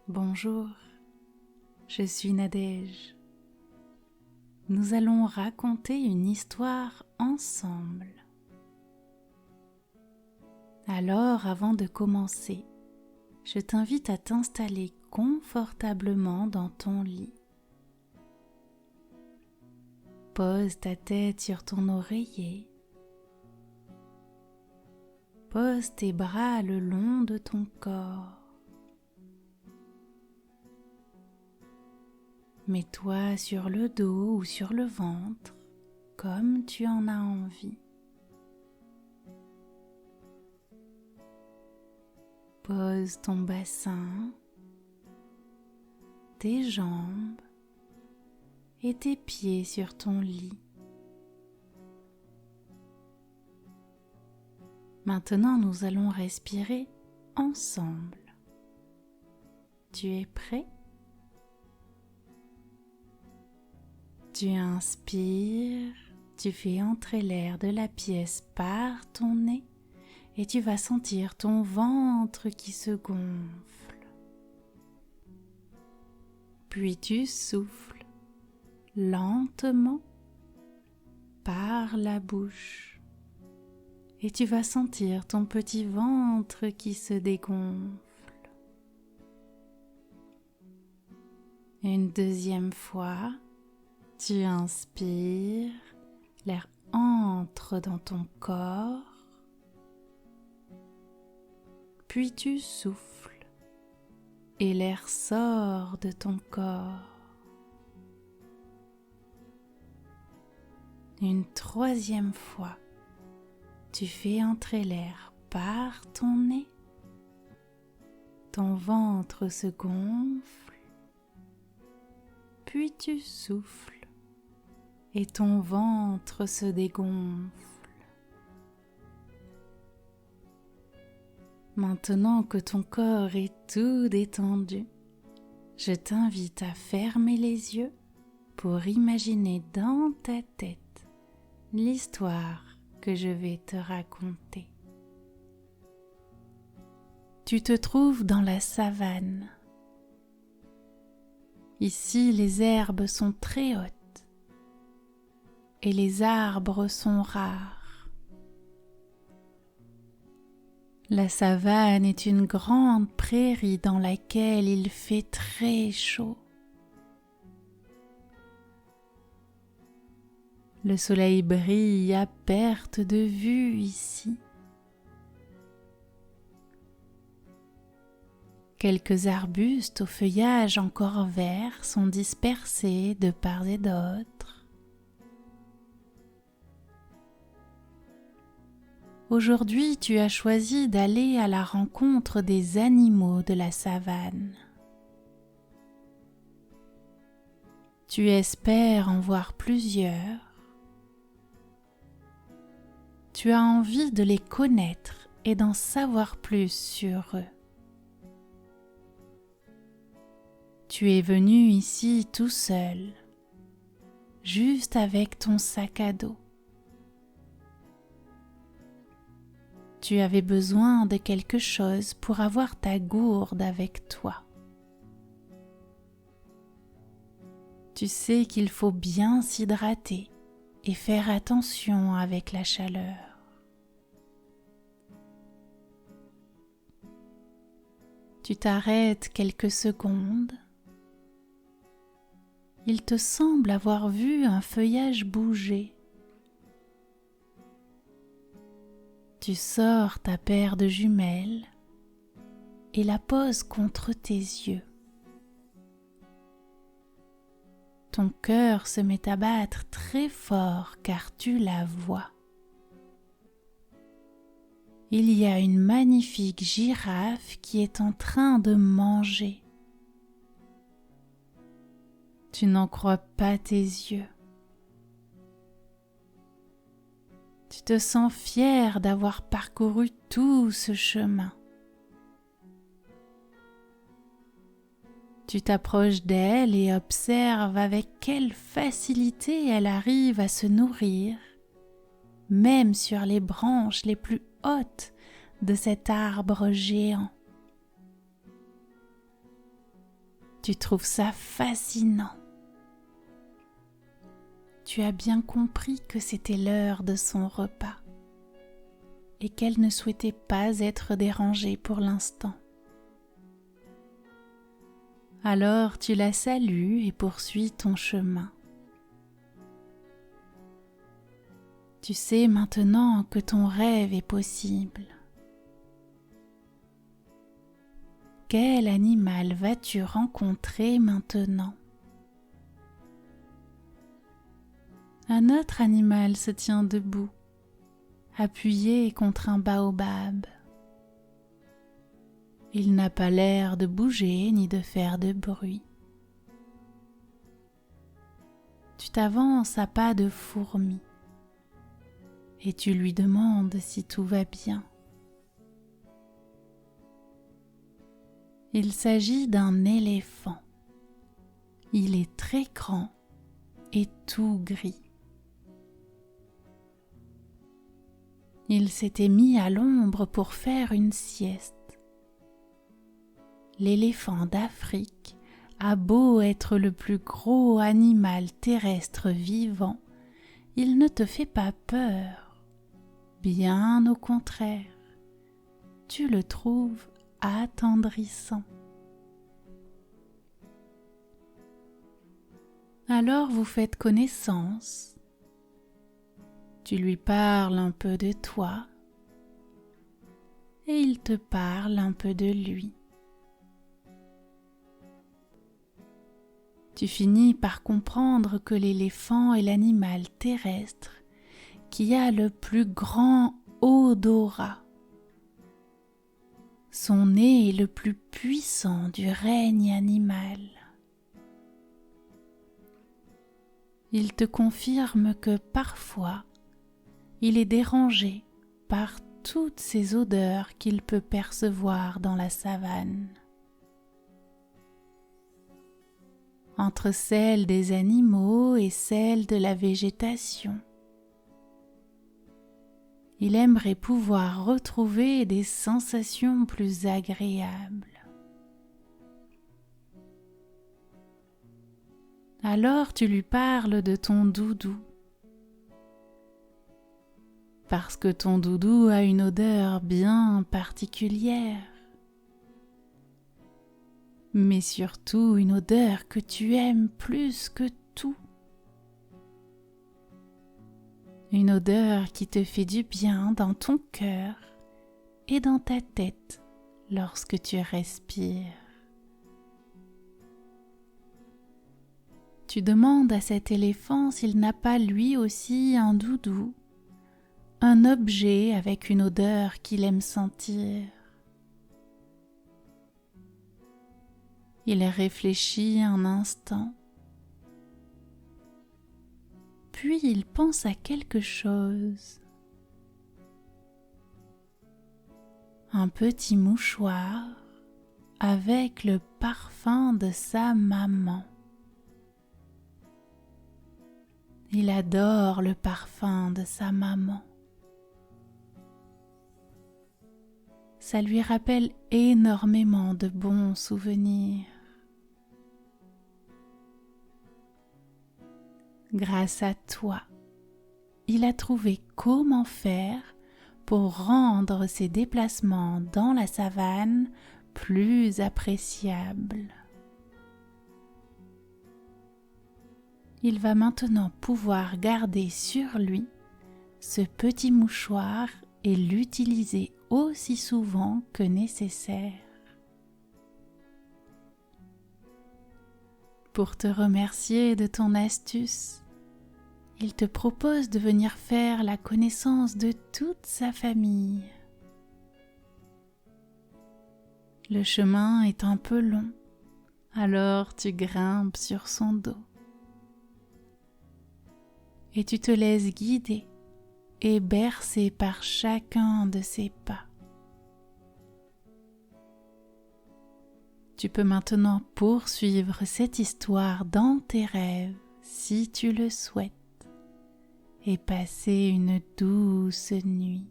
Bonjour, je suis Nadège. Nous allons raconter une histoire ensemble. Alors, avant de commencer, je t'invite à t'installer confortablement dans ton lit. Pose ta tête sur ton oreiller. Pose tes bras le long de ton corps. Mets-toi sur le dos ou sur le ventre, comme tu en as envie. Pose ton bassin, tes jambes et tes pieds sur ton lit. Maintenant, nous allons respirer ensemble. Tu es prêt? Tu inspires, tu fais entrer l'air de la pièce par ton nez et tu vas sentir ton ventre qui se gonfle. Puis tu souffles lentement par la bouche et tu vas sentir ton petit ventre qui se dégonfle. Une deuxième fois, tu inspires, l'air entre dans ton corps, puis tu souffles et l'air sort de ton corps. Une troisième fois, tu fais entrer l'air par ton nez, ton ventre se gonfle, puis tu souffles et ton ventre se dégonfle. Maintenant que ton corps est tout détendu, je t'invite à fermer les yeux pour imaginer dans ta tête l'histoire que je vais te raconter. Tu te trouves dans la savane. Ici, les herbes sont très hautes et les arbres sont rares. La savane est une grande prairie dans laquelle il fait très chaud. Le soleil brille à perte de vue ici. Quelques arbustes au feuillage encore vert sont dispersés de part et d'autre. Aujourd'hui, tu as choisi d'aller à la rencontre des animaux de la savane. Tu espères en voir plusieurs. Tu as envie de les connaître et d'en savoir plus sur eux. Tu es venu ici tout seul, juste avec ton sac à dos. Tu avais besoin de quelque chose pour avoir ta gourde avec toi. Tu sais qu'il faut bien s'hydrater et faire attention avec la chaleur. Tu t'arrêtes quelques secondes. Il te semble avoir vu un feuillage bouger. Tu sors ta paire de jumelles et la poses contre tes yeux. Ton cœur se met à battre très fort car tu la vois. Il y a une magnifique girafe qui est en train de manger. Tu n'en crois pas tes yeux. Tu te sens fier d'avoir parcouru tout ce chemin. Tu t'approches d'elle et observes avec quelle facilité elle arrive à se nourrir, même sur les branches les plus hautes de cet arbre géant. Tu trouves ça fascinant. Tu as bien compris que c'était l'heure de son repas et qu'elle ne souhaitait pas être dérangée pour l'instant. Alors tu la salues et poursuis ton chemin. Tu sais maintenant que ton rêve est possible. Quel animal vas-tu rencontrer maintenant? Un autre animal se tient debout, appuyé contre un baobab. Il n'a pas l'air de bouger ni de faire de bruit. Tu t'avances à pas de fourmi et tu lui demandes si tout va bien. Il s'agit d'un éléphant. Il est très grand et tout gris. Il s'était mis à l'ombre pour faire une sieste. L'éléphant d'Afrique a beau être le plus gros animal terrestre vivant, il ne te fait pas peur. Bien au contraire, tu le trouves attendrissant. Alors vous faites connaissance. Tu lui parles un peu de toi et il te parle un peu de lui. Tu finis par comprendre que l'éléphant est l'animal terrestre qui a le plus grand odorat. Son nez est le plus puissant du règne animal. Il te confirme que parfois, il est dérangé par toutes ces odeurs qu'il peut percevoir dans la savane. Entre celles des animaux et celles de la végétation. Il aimerait pouvoir retrouver des sensations plus agréables. Alors tu lui parles de ton doudou. Parce que ton doudou a une odeur bien particulière. Mais surtout une odeur que tu aimes plus que tout. Une odeur qui te fait du bien dans ton cœur et dans ta tête lorsque tu respires. Tu demandes à cet éléphant s'il n'a pas lui aussi un doudou, un objet avec une odeur qu'il aime sentir. Il réfléchit un instant, puis il pense à quelque chose. Un petit mouchoir avec le parfum de sa maman. Il adore le parfum de sa maman. Ça lui rappelle énormément de bons souvenirs. Grâce à toi, il a trouvé comment faire pour rendre ses déplacements dans la savane plus appréciables. Il va maintenant pouvoir garder sur lui ce petit mouchoir et l'utiliser aussi souvent que nécessaire. Pour te remercier de ton astuce, il te propose de venir faire la connaissance de toute sa famille. Le chemin est un peu long, alors tu grimpes sur son dos. Et tu te laisses guider et bercer par chacun de ses pas. Tu peux maintenant poursuivre cette histoire dans tes rêves si tu le souhaites et passer une douce nuit.